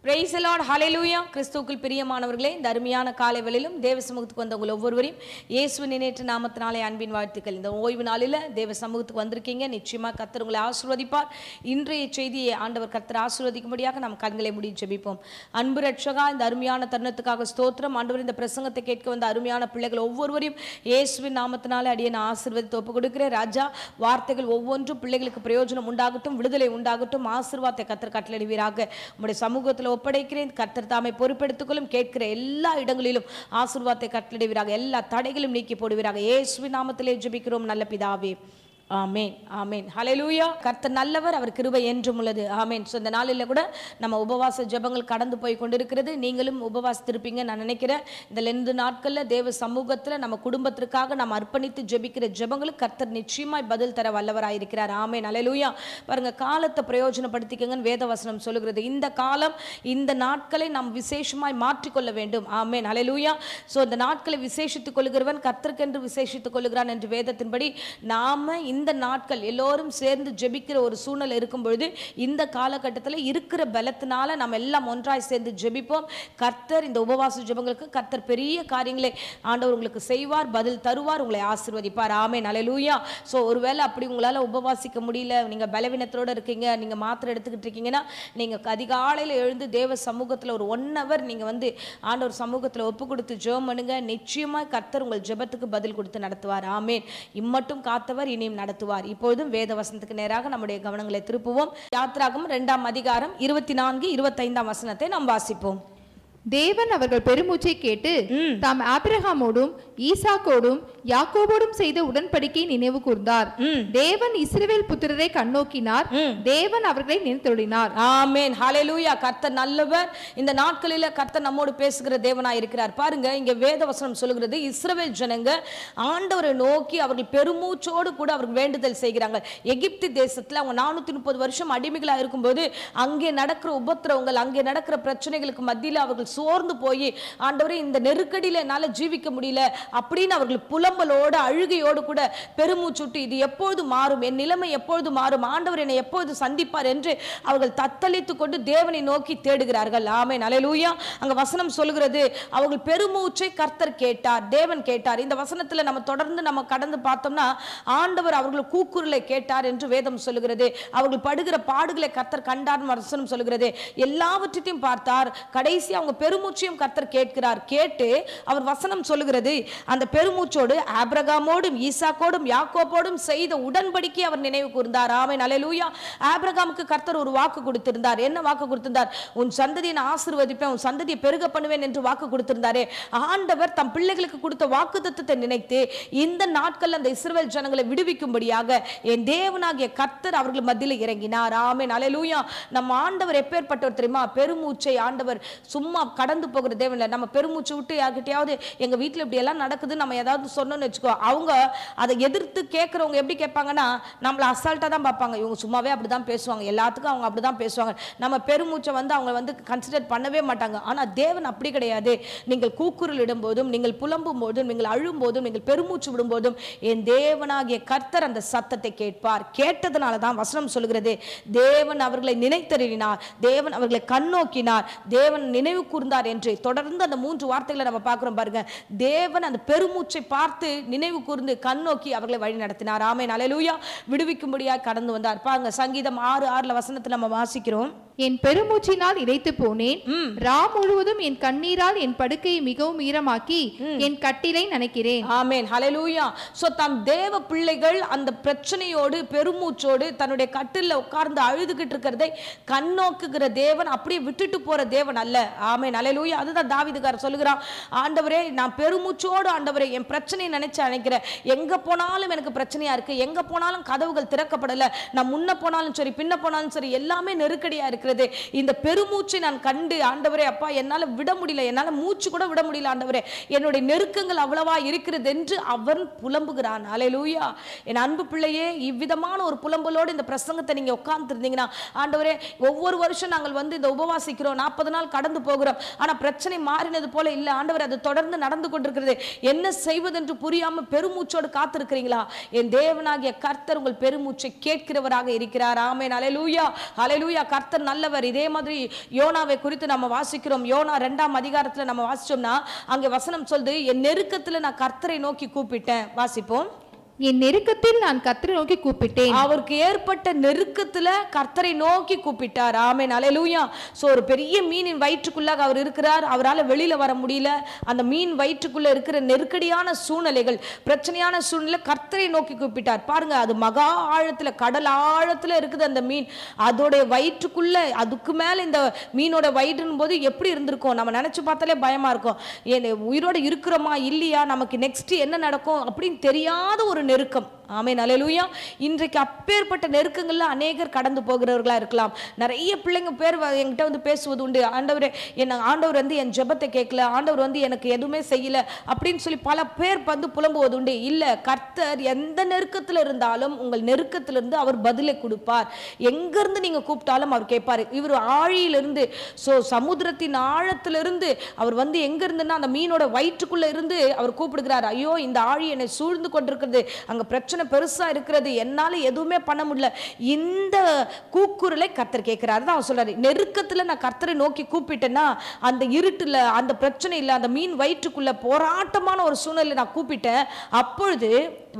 Praise the Lord, ஹல்லேலூயா. கிறிஸ்துவுக்குள் பிரியமானவர்களே, இந்த அருமையான காலை வேளையிலும் தேவ சமூகத்துக்கு வந்தவங்க ஒவ்வொருவரையும் இயேசுவின் நினைற்று நாமத்தினாலே அன்பின் வாழ்த்துக்கள். இந்த ஓய்வு நாளில் தேவ சமூகத்துக்கு வந்திருக்கீங்க. நிச்சயமாக கர்த்தர் உங்களை ஆசீர்வதிப்பார். இன்றைய செய்தியை ஆண்டவர் கர்த்தர் ஆசீர்வதிக்கும்படியாக நம்ம கண்களை மூடி ஜெபிப்போம். அன்பு ரட்சகா, இந்த அருமையான தருணத்துக்காக ஸ்தோத்திரம். ஆண்டவர், இந்த பிரசங்கத்தை கேட்க வந்த அருமையான பிள்ளைகள் ஒவ்வொருவரையும் இயேசுவின் நாமத்தினாலே அடியே நான் ஆசீர்வதித்து ஒப்பு கொடுக்கிறேன். ராஜா, வார்த்தைகள் ஒவ்வொன்றும் பிள்ளைகளுக்கு பிரயோஜனம் உண்டாகட்டும், விடுதலை உண்டாகட்டும். ஆசீர்வாதத்தை கர்த்தர் கட்டளையிடுவீராக. உங்களுடைய சமூகத்தில் ஒப்படைக்கிறேன். கர்த்தர் தாமே பொறுப்பெடுத்துக்கொள்ளும். கேட்கிற எல்லா இடங்களிலும் ஆசீர்வாதத்தை கட்டளையிடுவீராக. எல்லா தடைகளும் நீக்கி போடுவீராக. இயேசுவின் நாமத்திலே ஜெபிக்கிறோம் நல்ல பிதாவே, ஆமேன், ஆமேன், ஹல்லேலூயா. கர்த்தர் நல்லவர், அவர் கிருபை என்றும் உள்ளது. ஆமேன். ஸோ இந்த நாளில் கூட நம்ம உபவாச ஜெபங்கள் கடந்து போய் கொண்டிருக்கிறது. நீங்களும் உபவாசித்திருப்பீங்க நான் நினைக்கிறேன். இந்த 2 நாட்களில் தேவ சமூகத்தில் நம்ம குடும்பத்திற்காக நம்ம அர்ப்பணித்து ஜெபிக்கிற ஜெபங்களுக்கு கர்த்தர் நிச்சயமாய் பதில் தர வல்லவராயிருக்கிறார். ஆமேன், ஹல்லேலூயா. பாருங்க, காலத்தை பிரயோஜனப்படுத்திக்கங்கன்னு வேதவசனம் சொல்லுகிறது. இந்த காலம், இந்த நாட்களை நாம் விசேஷமாய் மாற்றிக்கொள்ள வேண்டும். ஆமேன், ஹல்லேலூயா. ஸோ இந்த நாட்களை விசேஷித்துக் கொள்கிறவன் கர்த்தருக்கென்று விசேஷித்துக் கொள்கிறான் என்று வேதத்தின்படி நாம இந்த நாட்கள் எல்லோரும் சேர்ந்து ஜெபிக்கிற ஒரு சூழ்நிலை இருக்கும் பொழுது இந்த காலகட்டத்தில் இருக்கிற பலத்தினால நம்ம எல்லாம் ஒன்றாய் சேர்ந்து ஜெபிப்போம். கர்த்தர் இந்த உபவாச ஜெபங்களுக்கு கர்த்தர் பெரிய காரியங்களை ஆண்டவர் உங்களுக்கு செய்வார், பதில் தருவார், உங்களை ஆசீர்வதிப்பார். ஆமென், ஹல்லேலூயா. ஸோ ஒருவேளை அப்படி உங்களால் உபவாசிக்க முடியல, நீங்கள் பலவீனத்தோடு இருக்கீங்க, நீங்கள் மாத்திரை எடுத்துக்கிட்டு இருக்கீங்கன்னா நீங்கள் அதிகாலையில் எழுந்து தேவ சமூகத்தில் ஒரு 1 hour நீங்கள் வந்து ஆண்டவர் சமூகத்தில் ஒப்பு கொடுத்து ஜெபம் பண்ணுங்க. நிச்சயமாக கர்த்தர் உங்கள் ஜெபத்துக்கு பதில் கொடுத்து நடத்துவார். ஆமென். இம்மட்டும் காத்தவர் இனியும் நடத்துவார். இப்பொழுதும் வேத வசனத்துக்கு நேராக நம்முடைய கவனங்களை திருப்புவோம். யாத்திராகமம் 2ஆம் அதிகாரம் 24, 25 வசனத்தை நாம் வாசிப்போம். தேவன் அவர்கள் பெருமூச்சை கேட்டு தாம் ஆபிரகாமோடும் ஈசாக்கோடும் யாக்கோபோடும் செய்த உடன்படிக்கை நினைவு கூர்ந்தார். தேவன் இஸ்ரவேல் புத்திரரை கண்ணோக்கினார், தேவன் அவர்களை நினைத்தருளினார். ஆமென், ஹல்லேலூயா. கர்த்தர் நல்லவர். இந்த நாட்களில் கர்த்தர் நம்மோடு பேசுகிற தேவனாய் இருக்கிறார். பாருங்க, இங்க வேத வசனம் சொல்லுகிறது, இஸ்ரவேல் ஜனங்க ஆண்டவரை நோக்கி அவர்கள் பெருமூச்சோடு கூட அவர்கள் வேண்டுதல் செய்கிறாங்க. எகிப்து தேசத்துல அவங்க 430 வருஷம் அடிமைகளா இருக்கும்போது அங்கே நடக்கிற உபத்திரவங்கள், அங்கே நடக்கிற பிரச்சனைகளுக்கு மத்தியில் அவர்கள் சோர்ந்து போய், ஆண்டவரே இந்த நெருக்கடியில் என்னால் ஜீவிக்க முடியல அப்படின்னு அவர்கள் புலம்பலோடு அழுகையோடு கூட பெருமூச்சுட்டு, இது எப்பொழுது மாறும், என் நிலைமை எப்பொழுது மாறும், ஆண்டவர் என்னை எப்பொழுது சந்திப்பார் என்று அவர்கள் தத்தளித்து கொண்டு தேவனை நோக்கி தேடுகிறார்கள். ஆமென், ஹல்லேலூயா. அங்க வசனம் சொல்லுகிறது, அவர்கள் பெருமூச்சை கர்த்தர் கேட்டார், தேவன் கேட்டார். இந்த வசனத்தில் நம்ம தொடர்ந்து நம்ம கடந்து பார்த்தோம்னா ஆண்டவர் அவர்கள் கூக்குரலை கேட்டார் என்று வேதம் சொல்லுகிறது. அவர்கள் படுகிற பாடுகளை கர்த்தர் கண்டார் வசனம் சொல்லுகிறது. எல்லாவற்றையும் பார்த்தார். கடைசி அவங்க பெருமூச்சையும் கர்த்தர் கேட்கிறார். கேட்டு அவர் வசனம் சொல்லுகிறது, அந்த பெருமூச்சோடு ஆபிரகாமோடும் ஈசாக்கோடும் யாக்கோபோடும் செய்த உடன்படிக்கை அவர் நினைவு கூர்ந்தார். ஆமென், ஹல்லேலூயா. ஆபிரகாமுக்கு கர்த்தர் ஒரு வாக்கு கொடுத்திருந்தார். என்ன வாக்கு கொடுத்திருந்தார்? உன் சந்ததியை நான் ஆசீர்வதிப்பேன், உன் சந்ததியை பெருக பண்ணுவேன் என்று வாக்கு கொடுத்திருந்தாரே. ஆண்டவர் தம் பிள்ளைகளுக்கு கொடுத்த வாக்குத்தத்தத்தை நினைத்து இந்த நாட்கள் அந்த இஸ்ரவேல் ஜனங்களை விடுவிக்கும்படியாக என் தேவனாகிய கர்த்தர் அவர்கள் மத்தியில் இறங்கினார். ஆமென், ஹல்லேலூயா. நம்ம ஆண்டவர் எப்பேற்பட்டவர் தெரியுமா? பெருமூச்சை ஆண்டவர் சும்மா கடந்து போகிற தேவன் இல்லை. நம்ம பெருமூச்சு விட்டு யார்கிட்டயாவது எங்க வீட்டில் இப்படி எல்லாம் நடக்குது நம்ம ஏதாவது சொன்னோன்னு வச்சுக்கோ, அவங்க அதை எதிர்த்து கேட்கறவங்க எப்படி கேட்பாங்கன்னா நம்மளை அசால்ட்டா தான் பார்ப்பாங்க. இவங்க சும்மாவே அப்படிதான் பேசுவாங்க, எல்லாத்துக்கும் அவங்க அப்படிதான் பேசுவாங்க. நம்ம பெருமூச்சை வந்து அவங்க வந்து கன்சிடர் பண்ணவே மாட்டாங்க. ஆனா தேவன் அப்படி கிடையாது. நீங்கள் கூக்குரல் இடும் போதும், நீங்கள் புலம்பும் போதும், நீங்கள் அழும் போதும், நீங்கள் பெருமூச்சு விடும் போதும் என் தேவனாகிய கர்த்தர் அந்த சத்தத்தை கேட்பார். கேட்டதுனால தான் வசனம் சொல்லுகிறது, தேவன் அவர்களை நினைத்தறினார், தேவன் அவர்களை கண்ணோக்கினார், தேவன் நினைவு கூர்ந்தார் என்று தொடர்ந்து அந்த 3 வார்த்தைகளை நம்ம பார்க்கிறோம். பாருங்க, தேவன் அந்த பெருமூச்சை பார்த்து நினைவு கூர்ந்து கண்ணோக்கி அவர்களை வழி நடத்தினார். ஆமென், ஹல்லேலூயா. விடுவிக்கும்படியாக கடந்து வந்தார். பாருங்க, சங்கீதம் 6:6 வசனத்தில் நம்ம வாசிக்கிறோம், என் பெருமூச்சினால் இறைத்து போனேன், ரா முழுவதும் என் கண்ணீரால் என் படுக்கையை மிகவும் ஈரமாக்கி என் கட்டிலை நனைக்கிறேன். ஆமென், ஹல்லேலூயா. சோ தம் தேவ பிள்ளைகள் அந்த பிரச்சனையோடு பெருமூச்சோடு தன்னுடைய கட்டில உட்கார்ந்து அழுதுகிட்டு இருக்கிறதை கண்ணோக்குகிற தேவன் அப்படியே விட்டுட்டு போற தேவன் அல்ல. ஆமென், ஹல்லேலூயா. அதுதான் தாவீதுகாரர் சொல்லுகிறான், ஆண்டவரே நான் பெருமூச்சோடு ஆண்டவரே என் பிரச்சனையை நினைக்கிறேன், எங்க போனாலும் எனக்கு பிரச்சனையா இருக்கு, எங்க போனாலும் கதவுகள் திறக்கப்படல, நான் முன்ன போனாலும் சரி பின்ன போனாலும் சரி எல்லாமே நெருக்கடியா இருக்கு. இந்த பெருமூச்சை நான் கண்டு ஆண்டவரே அப்பா என்னால விட முடியல, என்னால மூச்சு கூட விட முடியல ஆண்டவரே, என்னுடைய நெருக்கங்கள் அவ்வளவா இருக்கிறது என்று அவன் புலம்புகிறான். ஹல்லேலூயா. என் அன்பு பிள்ளையே, இவ்விதமான ஒரு புலம்பலோடு இந்த பிரசங்கத்தை நீங்க உட்கார்ந்து இருந்தீங்கன்னா, ஆண்டவரே ஒவ்வொரு வருஷம் நாங்கள் வந்து இந்த உபவாசிக்கிறோம், 40 நாள் கடந்து போகிறோம், இருக்கிறோம். ஆனா பிரச்சனை மாறினது போல இல்ல ஆண்டவர், அது தொடர்ந்து நடந்து கொண்டிருக்கிறது. என்ன செய்வதென்று புரியாம பெருமூச்சோடு காத்திருக்கிறீங்களா? என் தேவனாகிய கர்த்தர் உங்கள் பெருமூச்சை கேட்கிறவராக இருக்கிறார். ஆமென். அல்லேலூயா, அல்லேலூயா. கர்த்தர் நல்லவர். இதே மாதிரி யோனாவை குறித்து நம்ம வாசிக்கிறோம். யோனா 2ஆம் அதிகாரத்துல நம்ம வாசிச்சோம்னா அங்க வசனம் சொல்லுது, என் நெருக்கத்துல நான் கர்த்தரை நோக்கி கூப்பிட்டேன். வாசிப்போம். என் நெருக்கத்தில் நான் கர்த்தரை நோக்கி கூப்பிட்டேன். அவருக்கு ஏற்பட்ட நெருக்கத்துல கர்த்தரை நோக்கி கூப்பிட்டார். ஆமென். அல்லேலூயா. சோ ஒரு பெரிய மீனின் வயிற்றுக்குள்ளாக அவர் இருக்கிறார். அவரால் வெளியில வர முடியல. அந்த மீன் வயிற்றுக்குள்ள இருக்கிற நெருக்கடியான சூழ்நிலைகள், பிரச்சனையான சூழ்நிலை, கர்த்தரை நோக்கி கூப்பிட்டார். பாருங்க, அது மகா ஆழத்துல, கடல் ஆழத்துல இருக்குது அந்த மீன். அதோட வயிற்றுக்குள்ள, அதுக்கு மேல இந்த மீனோட வயிற்றுன்னு போது எப்படி இருந்திருக்கும்? நம்ம நினைச்சு பார்த்தாலே பயமா இருக்கும். உயிரோட இருக்கிறோமா இல்லையா, நமக்கு நெக்ஸ்ட் என்ன நடக்கும் அப்படின்னு தெரியாத ஒரு நெருக்கம். ஆமென். அல்லேலூயா. இன்றைக்கு அப்பேற்பட்ட நெருக்கங்கள்ல அநேகர் கடந்து போகிறவர்களா இருக்கலாம். நிறைய பிள்ளைங்க பேர் என்கிட்ட வந்து பேசுவது உண்டு, ஆண்டவரே ஆண்டவர் வந்து என் ஜெபத்தை கேட்கல, ஆண்டவர் வந்து எனக்கு எதுவுமே செய்யல அப்படின்னு சொல்லி பல பேர் வந்து புலம்புவது உண்டு. இல்ல, கர்த்தர் எந்த நெருக்கத்துல இருந்தாலும் உங்கள் நெருக்கத்திலிருந்து அவர் பதிலை கொடுப்பார். எங்கிருந்து நீங்க கூப்பிட்டாலும் அவர் கேட்பாரு. இவர் ஆழியிலிருந்து, சமுத்திரத்தின் ஆழத்திலிருந்து அவர் வந்து எங்க இருந்துன்னா அந்த மீனோட வயிற்றுக்குள்ள இருந்து அவர் கூப்பிடுகிறார். ஐயோ, இந்த ஆழி என்னை சூழ்ந்து கொண்டிருக்கிறது, அங்க பிரச்சனை பெருசா இருக்கிறது, என்னால எதுவுமே பண்ண முடியல. இந்த கூக்குரலை கர்த்தர் கேட்கிறாரு. தான் அவர் சொல்றாரு, நெருக்கத்துல நான் கர்த்தரை நோக்கி கூப்பிட்டேன்னா, அந்த இருட்டுல, அந்த பிரச்சனை இல்ல, அந்த மீன் வயிற்றுக்குள்ள போராட்டமான ஒரு சூழ்நிலை நான் கூப்பிட்டேன். அப்பொழுது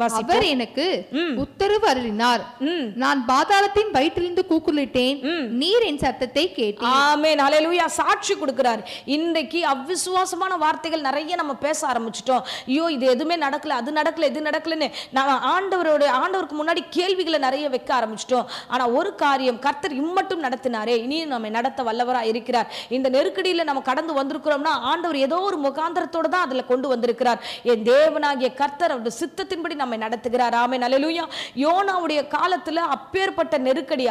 அவர் எனக்கு உத்தரவு அருளினார். நான் பாதாளத்தின் வயிற்றிலிருந்து கூக்குரலிட்டேன், நீர் என் சத்தத்தை கேட்டீர். ஆமென். அல்லேலூயா. சாட்சி கொடுக்கிறார். இன்றைக்கு அவிசுவாசமான வார்த்தைகள் நிறைய நம்ம பேச ஆரம்பிச்சிட்டோம். ஐயோ, இது எதுவுமே நடக்கல, அது நடக்கல, இது நடக்கலன்னு நம்ம ஆண்டவருக்கு முன்னாடி கேள்விகளை நிறைய வைக்க ஆரம்பிச்சிட்டோம். ஆனா ஒரு காரியம், கர்த்தர் இம்மட்டும் நடத்தினாரே, இனியும் நம்ம நடத்த வல்லவரா இருக்கிறார். இந்த நெருக்கடியில நம்ம கடந்து வந்திருக்கிறோம்னா ஆண்டவர் ஏதோ ஒரு முகாந்திரத்தோட தான் அதுல கொண்டு வந்திருக்கிறார். என் தேவனாகிய கர்த்தர் அவருடைய சித்தத்தின்படி நம்மை நடத்துகிறார். ஆமென். அல்லேலூயா. யோனாவுடைய காலத்துல அப்பேற்பட்ட நெருக்கடி,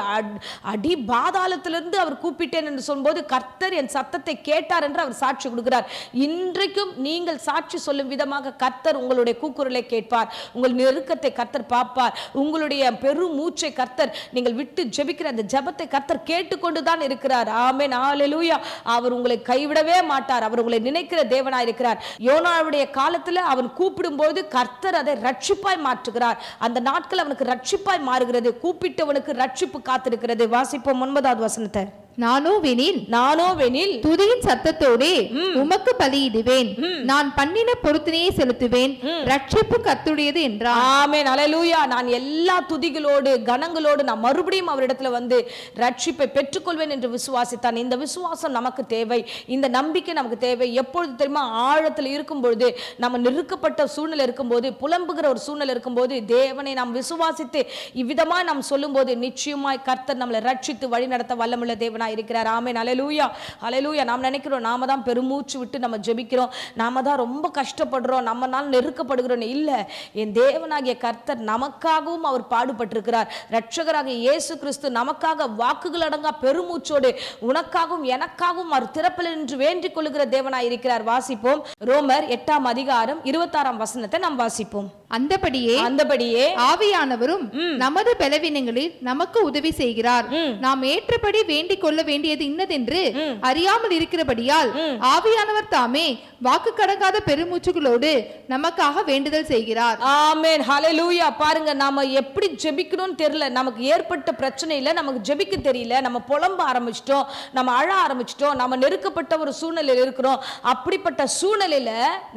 அடி பாதாளத்திலிருந்து அவர் கூப்பிட்டேன் என்று சொல்லும்போது கர்த்தர் என் சத்தத்தை கேட்டார் என்று அவர் சாட்சி கொடுக்கிறார். இன்றைக்கும் நீங்கள் சாட்சி சொல்லும் விதமாக கர்த்தர் உங்களுடைய கூக்குரலை கேட்பார். உங்கள் நெருக்கத்தை கர்த்தர் பார்ப்பார். உங்களுடைய பெரும் மூச்சை கர்த்தர், நீங்கள் விட்டு ஜெபிக்கிற அந்த ஜெபத்தை கர்த்தர் கேட்டுக்கொண்டுதான் இருக்கிறார். ஆமென். அல்லேலூயா. அவர் உங்களை கைவிடவே மாட்டார். அவர் உங்களை நினைக்கிற தேவனாய் இருக்கிறார். யோனாவுடைய காலத்துல அவன் கூப்பிடும்போது கர்த்தர் அதை ரட்சிப்பாய் மாற்றுகிறார். அந்த நாட்கள் அவனுக்கு ரட்சிப்பாய் மாறுகிறது. கூப்பிட்டவனுக்கு ரட்சிப்பு காத்திருக்கிறது. வாசிப்போம் 9வது வசனத்தை. நானோவெனில் துதியின் சத்தத்தோடே உமக்கு பலியிடுவேன், நான் பண்ணின பொருத்தனையை செலுத்துவேன், ரட்சிப்பு கர்த்தருடையது என்றார். ஆமென். அல்லேலூயா. நான் எல்லா துதிகளோடு கணங்களோடு நான் மறுபடியும் அவரிடத்துல வந்து ரட்சிப்பை பெற்றுக்கொள்வேன் என்று விசுவாசித்தான். இந்த விசுவாசம் நமக்கு தேவை. இந்த நம்பிக்கை நமக்கு தேவை. எப்பொழுது தெரியுமா? ஆழத்தில் இருக்கும் பொழுது, நம்ம நெருக்கப்பட்ட சூழ்நிலை இருக்கும்போது, புலம்புகிற ஒரு சூழ்நிலை இருக்கும்போது, தேவனை நாம் விசுவாசித்து இவ்விதமா நாம் சொல்லும் போது நிச்சயமாய் கர்த்தர் நம்மளை ரட்சித்து வழி நடத்த வல்லமுள்ள தேவனாய் இருக்கிறார். ஆமென். அல்லேலூயா, அல்லேலூயா. நாம் நினைக்கிறோம் நாம தான் பெருமூச்சு விட்டு நம்ம ஜெபிக்கிறோம், நாம தான் ரொம்ப கஷ்டப்படுறோம், நம்மனால நெருக்கப்படுகிறோம். இல்ல, என் தேவனாகிய கர்த்தர் நமக்காகவும் அவர் பாடுபட்டிருக்கிறார். இரட்சகராகிய இயேசு கிறிஸ்து நமக்காக வாக்குகள் அடங்கா பெருமூச்சோடு உனக்காகவும் எனக்காகவும் அவர் திறப்பில் நின்று வேண்டிக் கொள்ளுகிற தேவனாய் இருக்கிறார். வாசிப்போம். ரோமர் 8ஆம் அதிகாரம் 26ஆம் வசனத்தை நாம் வாசிப்போம். அந்தபடியே ஆவியானவரும் நமது பலவீனங்களில் நமக்கு உதவி செய்கிறார். நாம் ஏற்றபடி வேண்டிக் கொள்ள வேண்டியது இன்னதென்று அறியாமல் இருக்கிறபடியால் ஆவியானவர் தாமே வாக்கு கடங்காத பெருமூச்சுகளோடு நமக்காக வேண்டுதல் செய்கிறார். ஆமென். ஹல்லேலூயா. பாருங்க, நாம எப்படி ஜெபிக்கணும்னு தெரியல, நமக்கு ஏற்பட்ட பிரச்சனையில நமக்கு ஜெபிக்க தெரியல, நம்ம புலம்ப ஆரம்பிச்சிட்டோம், நம்ம அழ ஆரம்பிச்சிட்டோம், நம்ம நெருக்கப்பட்ட ஒரு சூழ்நிலையில் இருக்கிறோம். அப்படிப்பட்ட சூழ்நிலையில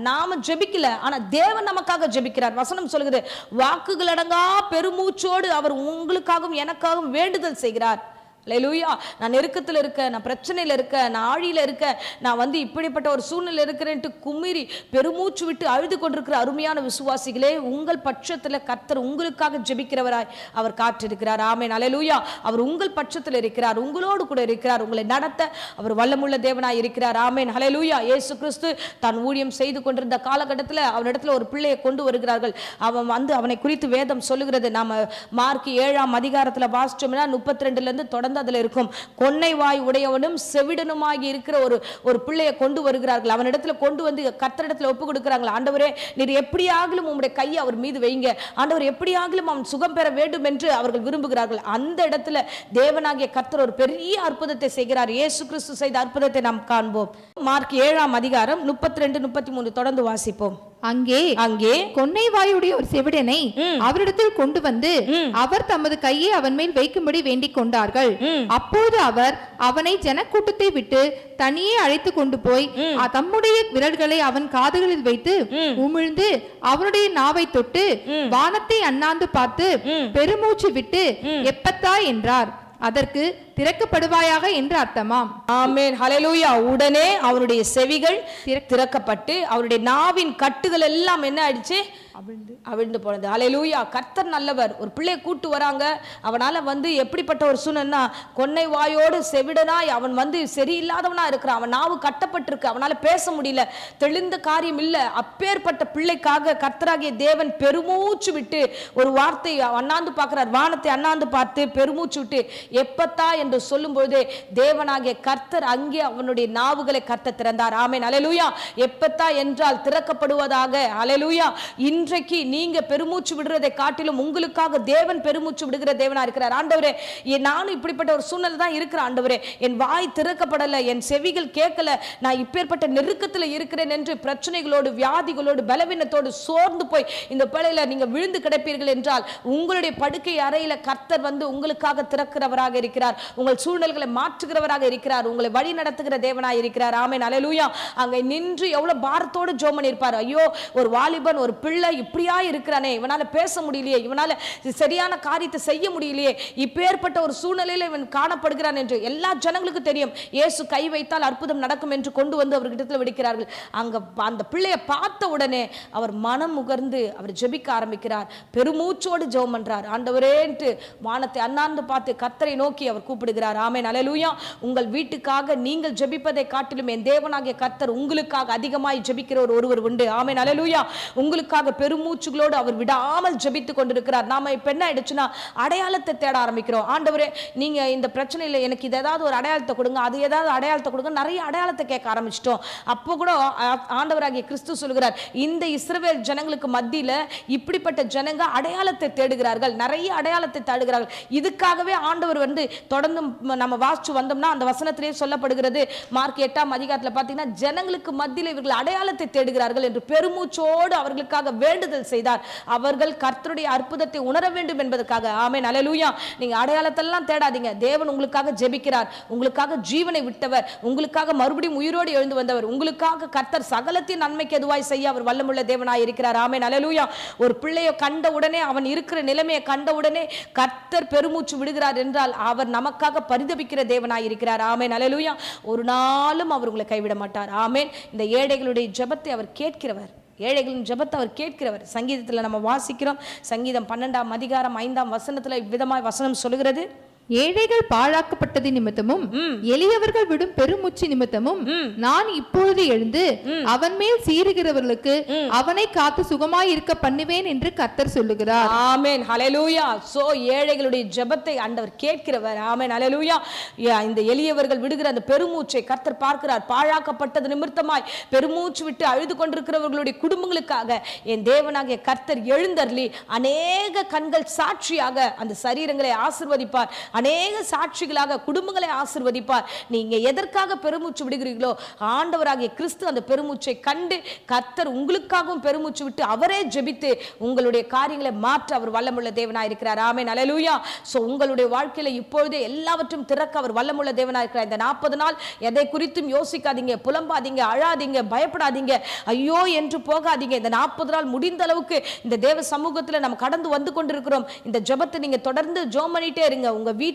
நாம ஜெபிக்கல, ஆனா தேவன் நமக்காக ஜெபிக்கிறார். வசனம் சொல்லுகிறது, வாக்குகள் அடங்கா பெருமூச்சோடு அவர் உங்களுக்காகவும் எனக்காகவும் வேண்டுதல் செய்கிறார். அல்லேலூயா. நான் நெருக்கத்தில் இருக்க, நான் பிரச்சனையில் இருக்க, நான் ஆழியில் இருக்க, நான் வந்து இப்படிப்பட்ட ஒரு சூழ்நிலை இருக்கிறேன்ட்டு குமிரி பெருமூச்சு விட்டு அழுது கொண்டிருக்கிற அருமையான விசுவாசிகளே, உங்கள் பட்சத்தில் கர்த்தர் உங்களுக்காக ஜெபிக்கிறவராய் அவர் காற்றிருக்கிறார். ஆமென். அல்லேலூயா. அவர் உங்கள் பட்சத்தில் இருக்கிறார், உங்களோடு கூட இருக்கிறார், உங்களை நடத்த அவர் வல்லமுள்ள தேவனாய் இருக்கிறார். ஆமென். அல்லேலூயா. இயேசு கிறிஸ்து தான் ஊழியம் செய்து கொண்டிருந்த காலகட்டத்தில் அவனிடத்தில் ஒரு பிள்ளையை கொண்டு வருகிறார்கள். அவன் வந்து அவனை குறித்து வேதம் சொல்லுகிறது. நாம மார்க் 7ஆம் அதிகாரத்தில் வாசிச்சோம்னா 32ல இருந்து தொடர்ந்து வந்து அதுல இருக்கும். கொன்னை வாய் உடையவனும் செவிடனுமாகி இருக்கிற ஒரு பிள்ளையை கொண்டு வருகிறார்கள். அவனிடத்துல கொண்டு வந்து கர்த்தரிடத்துல ஒப்பு கொடுக்கிறாங்க. ஆண்டவரே, நீர் எப்படியாகிலும் உம்முடைய கையை அவர் மீது வைங்க, ஆண்டவர் எப்படியாகிலும் அவன் சுகம் பெற வேண்டும் என்று அவர்கள் விரும்புகிறார்கள். அந்த இடத்துல தேவனாகிய கர்த்தர் ஒரு பெரிய அற்புதத்தை செய்கிறார். இயேசு கிறிஸ்து செய்த அற்புதத்தை நாம் காண்போம். மார்க் 7ஆம் அதிகாரம் 32, 33 தொடர்ந்து வாசிப்போம். அங்கே கொன்னை வாயுடைய ஒரு செவிடனை அவரிடத்தில் கொண்டு வந்து அவர் தமது கையை அவன் மேல் வைக்கும்படி வேண்டிக் கொண்டார்கள். அப்போது அவர் அவனை ஜனக்கூட்டத்தை விட்டு தனியே அழைத்து கொண்டு போய் தம்முடைய விரல்களை அவன் காதுகளில் வைத்து உமிழ்ந்து அவனுடைய நாவை தொட்டு வானத்தை அண்ணாந்து பார்த்து பெருமூச்சு விட்டு எப்பத்தா என்றார். அதற்கு திறக்கப்படுவாயாக என்று அர்த்தமாம். ஆமென், ஹல்லேலூயா. உடனே அவருடைய செவிகள் திறக்கப்பட்டு அவருடைய நாவின் கட்டுகள் எல்லாம் என்ன ஆயிடுச்சு? அவிழ்ந்து போனது. ஹல்லேலூயா. கர்த்தர் நல்லவர். ஒரு பிள்ளையை கூட்டு வராங்க. அவனால வந்து எப்படிப்பட்ட ஒரு சூழ்நிலைனா, கொன்னை வாயோடு செவிடனாய் அவன் வந்து சரியில்லாதவனா இருக்கிறான். அவன் நாவு கட்டப்பட்டிருக்கு, அவனால பேச முடியல, தெளிந்த காரியம் இல்ல. அப்பேற்பட்ட பிள்ளைக்காக கர்த்தராகிய தேவன் பெருமூச்சு விட்டு ஒரு வார்த்தை அண்ணாந்து பார்க்கிறார். வானத்தை அண்ணாந்து பார்த்து பெருமூச்சு விட்டு எப்பத்தா என்று சொல்லும் பொழுது தேவனாகிய கர்த்தர் அங்கே அவனுடைய நாவுகளை கர்த்தர் திறந்தார். ஆமென், ஹல்லேலூயா. எப்பத்தா என்றால் திறக்கப்படுவதாக. ஹல்லேலூயா. இன்றைக்கு நீங்க பெருமூச்சு விடுறதை காட்டிலும் உங்களுக்காக தேவன் பெருமூச்சு விடுகிற தேவனா இருக்கிறார். ஆண்டவரே, நானும் இப்படிப்பட்ட ஒரு சூழ்நிலை தான் இருக்கிறேன். ஆண்டவரே, என் வாய் திறக்கப்படல, என் செவிகள் கேட்கல, நான் இப்பேற்பட்ட நெருக்கத்தில் இருக்கிறேன் என்று பிரச்சனைகளோடு, வியாதிகளோடு, பலவீனத்தோடு சோர்ந்து போய் இந்த பிள்ளையில நீங்க விழுந்து கிடப்பீர்கள் என்றால் உங்களுடைய படுக்கை அறையில கர்த்தர் வந்து உங்களுக்காக திறக்கிறவராக இருக்கிறார். உங்கள் சூழ்நிலைகளை மாற்றுகிறவராக இருக்கிறார். உங்களை வழி நடத்துகிற தேவனாய் இருக்கிறார். ஆமென், ஹல்லேலூயா. அங்கே நின்று எவ்வளவு பாரத்தோடு ஜெபம் பண்ணியிருப்பார். ஐயோ, ஒரு வாலிபன், ஒரு பிள்ளை இப்படியா இருக்கிறானே, இவனால பேச முடியலையே, இவனால சரியான காரியத்தை செய்ய முடியலையே, இப்பேற்பட்ட ஒரு சூழ்நிலையில இவன் காணப்படுகிறான் என்று எல்லா ஜனங்களுக்கும் தெரியும். இயேசு கை வைத்தால் அற்புதம் நடக்கும் என்று கொண்டு வந்து அவர்கிட்ட விடுக்கிறார்கள். அங்க அந்த பிள்ளையை பார்த்த உடனே அவர் மனம் முகர்ந்து அவர் ஜெபிக்க ஆரம்பிக்கிறார். பெருமூச்சோடு ஜெபம் பண்றார். ஆண்டவரேன்ட்டு வானத்தை அண்ணாந்து பார்த்து கர்த்தரை நோக்கி அவர் கூப்பிடுகிறார். ஆமென், ஹல்லேலூயா. உங்கள் வீட்டுக்காக நீங்கள் ஜெபிப்பதை காட்டிலும் என் தேவனாகிய கர்த்தர் உங்களுக்காக அதிகமாய் ஜெபிக்கிற ஒருவர் உண்டு. ஆமென், ஹல்லேலூயா. உங்களுக்காக பெருமூச்சுகளோடு அவர் விடாமல் ஜெபித்துக் கொண்டிருக்கிறார். நாம இப்ப என்ன ஆயிடுச்சுன்னா அடையாளத்தை தேட ஆரம்பிக்கிறோம். ஆண்டவரே, நீங்க இந்த பிரச்சனையில எனக்கு இது ஏதாவது ஒரு அடையாளத்தை கொடுங்க, அது ஏதாவது அடையாளத்தை கொடுங்க, நிறைய அடையாளத்தை கேட்க ஆரம்பிச்சிட்டோம். அப்போ கூட ஆண்டவராகிய கிறிஸ்து சொல்கிறார், இந்த இஸ்ரவேல் ஜனங்களுக்கு மத்தியில இப்படிப்பட்ட ஜனங்க அடையாளத்தை தேடுகிறார்கள், நிறைய அடையாளத்தை தேடுகிறார்கள். இதுக்காகவே ஆண்டவர் வந்து தொடர்ந்து நம்ம வாசிச்சு வந்தோம்னா அந்த வசனத்திலே சொல்லப்படுகிறது. மார்க் 8ஆம் அதிகாரத்தில் பார்த்தீங்கன்னா, ஜனங்களுக்கு மத்தியில் இவர்கள் அடையாளத்தை தேடுகிறார்கள் என்று பெருமூச்சோடு அவர்களுக்காக வேண்டுதல் செய்தார். அவர்கள் கர்த்தருடைய அற்புதத்தை உணர வேண்டும் என்பதற்காக. ஆமென், ஹல்லேலூயா. நீங்க அடையாளத்தை எல்லாம் தேடாதீங்க. தேவன் உங்களுக்காக ஜெபிக்கிறார். உங்களுக்காக ஜீவனை விட்டவர், உங்களுக்காக மறுபடியும் உயிரோடு எழுந்து வந்தவர், உங்களுக்காக கர்த்தர் சகலத்தின் நன்மைக்கு எதுவாய் செய்ய அவர் வல்லமுள்ள தேவனாய் இருக்கிறார். ஆமென், ஹல்லேலூயா. ஒரு பிள்ளையை கண்ட உடனே, அவன் இருக்கிற நிலைமையை கண்ட உடனே கர்த்தர் பெருமூச்சு விடுகிறார் என்றால் அவர் நமக்காக பரிதபிக்கிற தேவனாய் இருக்கிறார். ஆமென், ஹல்லேலூயா. ஒரு நாளும் அவர் உங்களை கைவிட மாட்டார். ஆமென். இந்த ஏழைகளுடைய ஜெபத்தை அவர் கேட்கிறவர். ஏழைகளின் ஜெபத்தை அவர் கேட்கிறவர். சங்கீதத்தில் நம்ம வாசிக்கிறோம். சங்கீதம் 12ஆம் அதிகாரம் 5ஆம் வசனத்தில் இவ்விதமாய் வசனம் சொல்கிறது, ஏழைகள் பாழாக்கப்பட்டது நிமித்தமும் எளியவர்கள் விடும் பெருமூச்சு நிமித்தமும் நான் இப்பொழுது எழுந்து அவன் மேல் சீறுகிறவர்களுக்கு அவனை காத்து சுகமாய் இருக்க பண்ணுவேன் என்று கர்த்தர் சொல்லுகிறார். ஆமென், ஹல்லேலூயா. சோ ஏழைகளுடைய ஜெபத்தை ஆண்டவர் கேட்கிறவர். ஆமென், ஹல்லேலூயா. இந்த எளியவர்கள் விடுகிற அந்த பெருமூச்சை கர்த்தர் பார்க்கிறார். பாழாக்கப்பட்டது நிமித்தமாய் பெருமூச்சு விட்டு அழுது கொண்டிருக்கிறவர்களுடைய குடும்பங்களுக்காக என் தேவனாகிய கர்த்தர் எழுந்தருளி அநேக கண்கள் சாட்சியாக அந்த சரீரங்களை ஆசீர்வதிப்பார். அநேக சாட்சிகளாக குடும்பங்களை ஆசீர்வதிப்பார். நீங்க எதற்காக பெருமூச்சு விடுகிறீர்களோ ஆண்டவராகிய கிறிஸ்து அந்த பெருமூச்சை கண்டு கர்த்தர் உங்களுக்காகவும் பெருமூச்சு விட்டு அவரே ஜெபித்து உங்களுடைய காரியங்களை மாற்ற அவர் வல்லமுள்ள தேவனாய் இருக்கிறார். ஆமென், ஹல்லேலூயா. சோ உங்களுடைய வாழ்க்கையில இப்பொழுதே எல்லாவற்றும் திறக்க அவர் வல்லமுள்ள தேவனாய் இருக்கிறார். இந்த 40 நாள் எதை குறித்தும் யோசிக்காதீங்க, புலம்பாதீங்க, அழாதீங்க, பயப்படாதீங்க, ஐயோ என்று போகாதீங்க. இந்த 40 நாள் முடிந்த அளவுக்கு இந்த தேவ சமூகத்தில் நம்ம கடந்து வந்து கொண்டிருக்கிறோம். இந்த ஜெபத்தை நீங்க தொடர்ந்து ஜெபம் பண்ணிட்டே இருங்க. உங்க வீட்டில்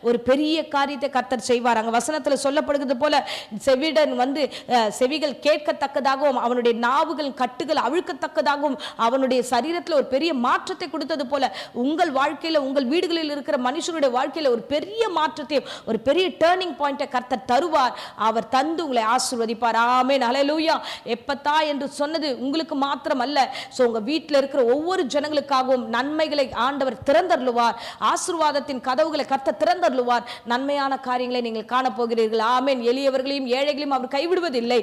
ஒரு பெரிய காரியத்தை கர்த்தர் செய்வார். அங்க வசனத்தில் சொல்லப்படுகிறது போல செவிடன் வந்து செவிகள் கேட்கத்தக்கதாகவும் அவனுடைய நாவுகள் கட்டுகள் அவிழ்க்கத்தக்கதாகவும் அவனுடைய சரீரத்தில் ஒரு பெரிய மாற்றத்தை கொடுத்தது போல உங்கள் வாழ்க்கையில, உங்கள் வீடுகளில் இருக்கிற மனுஷனுடைய வாழ்க்கையில ஒரு பெரிய மாற்றத்தையும் ஒரு பெரிய டர்னிங் பாயிண்டை கர்த்தர் தருவார். அவர் தந்து உங்களை ஆசீர்வதிப்பார். ஆமென், ஹல்லேலூயா. எப்பத்தா என்று சொன்னது உங்களுக்கு மாத்திரம் அல்ல, சோ உங்க வீட்டில் இருக்கிற ஒவ்வொரு ஜனங்களுக்காகவும் நன்மைகளை ஆண்டவர் திறந்தருளுவார். ஆசீர்வாதத்தின் கதவுகளை கர்த்தர் திறந்தருளுவார். நன்மையான காரியங்களை நீங்கள் காணப்போகிறீர்கள். ஆமென். எளியவர்களையும் ஏழைகளையும் அவர் கைவிடுவதில்லை.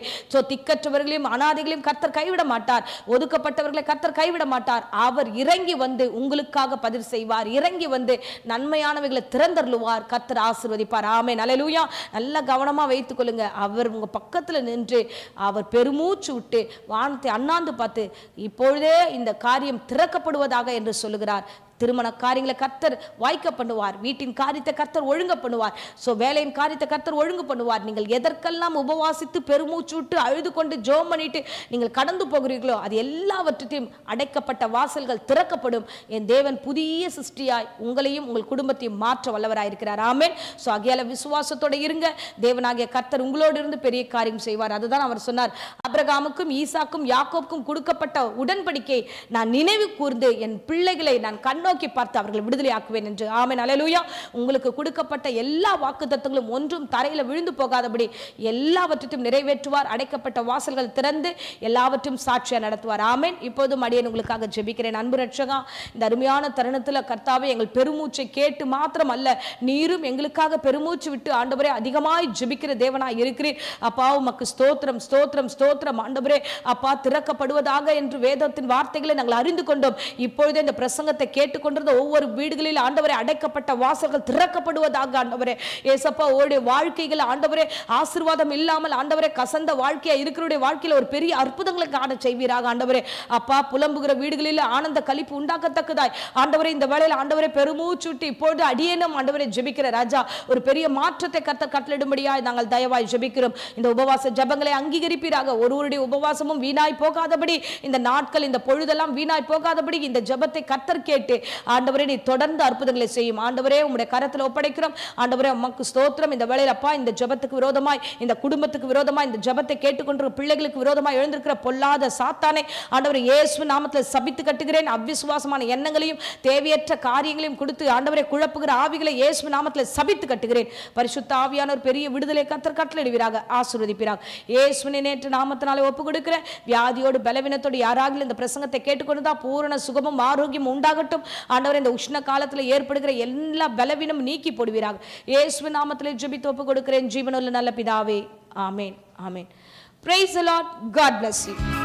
திக்கற்றவர்களையும் அனாதைகளையும் கர்த்தர் கைவிட மாட்டார். ஒதுக்கப்பட்டவர்களை கர்த்தர் கைவிட மாட்டார். அவர் இறங்கி வந்து உங்களுக்காக பதில் செய்வார். இறங்கி வந்து நன்மையானவைகளை திறந்தருளுவார். கர்த்தர் ஆசீர்வதிப்பார். ஆமென். அல்லேலூயா. நல்ல கவனமா வைத்துக் கொள்ளுங்க. அவர் உங்க பக்கத்துல நின்று அவர் பெருமூச்சு விட்டு வானத்தை அண்ணாந்து பார்த்து இப்பொழுதே இந்த காரியம் திறக்கப்படுவதாக என்று சொல்லுகிறார். திருமண காரியங்களை கர்த்தர் வாய்க்க பண்ணுவார். வீட்டின் காரியத்தை கர்த்தர் ஒழுங்க பண்ணுவார். வேலையின் காரியத்தை கர்த்தர் ஒழுங்கு பண்ணுவார். நீங்கள் எதற்கெல்லாம் உபவாசித்து பெருமூச்சு விட்டு அழுது கொண்டு ஜெபம் பண்ணிட்டு நீங்கள் கடந்து போகிறீர்களோ அது எல்லாவற்றையும் அடைக்கப்பட்ட வாசல்கள் திறக்கப்படும். என் தேவன் புதிய சிருஷ்டியாய் உங்களையும் உங்கள் குடும்பத்தையும் மாற்ற வல்லவராயிருக்கிறார். ஆமென். ஆகையால விசுவாசத்தோட இருங்க. தேவனாகிய கர்த்தர் உங்களோடு இருந்து பெரிய காரியம் செய்வார். அதுதான் அவர் சொன்னார். ஆபிரகாமுக்கும் ஈசாக்கும் யாக்கோபுக்கும் கொடுக்கப்பட்ட உடன்படிக்கை நான் நினைவு கூர்ந்து என் பிள்ளைகளை நான் நோக்கி பார்த்து அவர்களை விடுதலை ஆக்குவேன் என்று. ஆமென். அல்லேலூயா. உங்களுக்கு கொடுக்கப்பட்ட எல்லா வாக்குத்தத்தங்களும் ஒன்றும் தரையில விழுந்து போகாதபடி எல்லாவற்றையும் நிறைவேற்றுவார். அடைக்கப்பட்ட வாசல்கள் திறந்து எல்லாவற்றையும் சாட்சியா நடத்துவார். ஆமென். இப்போதும் அடியேன் உங்களுக்காக ஜெபிக்கிறேன். அன்பு ரட்சகா, இந்த அருமையான தருணத்துல கர்த்தாவே எங்கள் பெருமூச்சை கேட்டு மாத்திரம் அல்ல, நீரும் எங்களுக்காக பெருமூச்சு விட்டு ஆண்டவரே அதிகமாய் ஜெபிக்கிற தேவனாய் இருக்கிறீர். அப்பா உமக்கு ஸ்தோத்திரம் ஸ்தோத்திரம் ஸ்தோத்திரம். ஆண்டவரே அப்பா திறக்கப்படுவதாக என்று வேதத்தின் வார்த்தைகளை நாங்கள் அறிந்து கொண்டோம். இப்பொழுதே இந்த பிரசங்கத்தை கேட்டுக்கொண்டிருந்த ஒவ்வொரு வீடுகளில் ஆண்டவரே அடைக்கப்பட்ட வாசல்கள் திறக்கப்படுவதாக ஆண்டவரே. ஏசப்பா ஓடைய வாழ்க்கைகள் ஆண்டவரே ஆசீர்வாதம் இல்லாமல் ஆண்டவரே கசந்த வாழ்க்கையா இருக்கிறவருடைய வாழ்க்கையில ஒரு பெரிய அற்புதங்களை காண செய்வீராக ஆண்டவரே. அப்பா புலம்புகிற வீடுகளில் ஆனந்த களிப்பு உண்டாக்கத்தக்கதாய் ஆண்டவரே இந்த வேளையில் ஆண்டவரே பெருமூச்சு விட்டு இப்பொழுது அடியேனும் ஆண்டவரே ஜெபிக்கிற ராஜா ஒரு பெரிய மாற்றத்தை கர்த்தர் கட்டளிடும்படியாய் நாங்கள் தயவாய் ஜெபிக்கிறோம். இந்த உபவாச ஜெபங்களை அங்கீகரிப்பீராக. ஒருவருடைய உபவாசமும் வீணாய் போகாதபடி, இந்த நாட்கள் இந்த பொழுதெல்லாம் வீணாய் போகாதபடி இந்த ஜெபத்தை கர்த்தர் கேட்டு ஆண்டவரே நீ தொடர்ந்து அற்புதங்களை செய்யும். ஆண்டவரே உம்முடைய கரத்தில் ஒப்படைக்கிறோம். ஆண்டவரே உமக்கு ஸ்தோத்திரம். இந்த வேளையில் அப்பா இந்த ஜெபத்துக்கு விரோதமாய், இந்த குடும்பத்துக்கு விரோதமாய், இந்த ஜெபத்தை கேட்டுக்கொண்டிருக்கிற பிள்ளைகளுக்கு விரோதமாய் எழுந்திருக்கிற பொல்லாத சாத்தானை ஆண்டவரே இயேசுவின் நாமத்தில் சபித்து கட்டுகிறேன். அவிசுவாசமான எண்ணங்களையும் தேவையற்ற காரியங்களையும் கொடுத்து ஆண்டவரை குழப்புகிற ஆவிகளை இயேசுவின் நாமத்தில் சபித்து கட்டுகிறேன். பரிசுத்த ஆவியானவர் பெரிய விடுதலை கர்த்தர் கட்டளையிடுவீராக, ஆசீர்வதிப்பீராக. இயேசுவின் நேற்று நாமத்தினாலே ஒப்பு கொடுக்கிறேன். வியாதியோடு பலவீனத்தோடு யாராகிலும் இந்த பிரசங்கத்தை கேட்டுக்கொண்டுதான் பூரண சுகமும் ஆரோக்கியம் உண்டாகட்டும். ஆண்டவரே இந்த உஷ்ண காலத்தில் ஏற்படுகிற எல்லா பலவீனம் நீக்கி போடுவீராக. இயேசுவின் நாமத்திலே ஜெபித்து ஒப்பு கொடுக்கிறேன் ஜீவனுள்ள நல்ல பிதாவே. ஆமென். ஆமென். Praise the Lord. God bless you.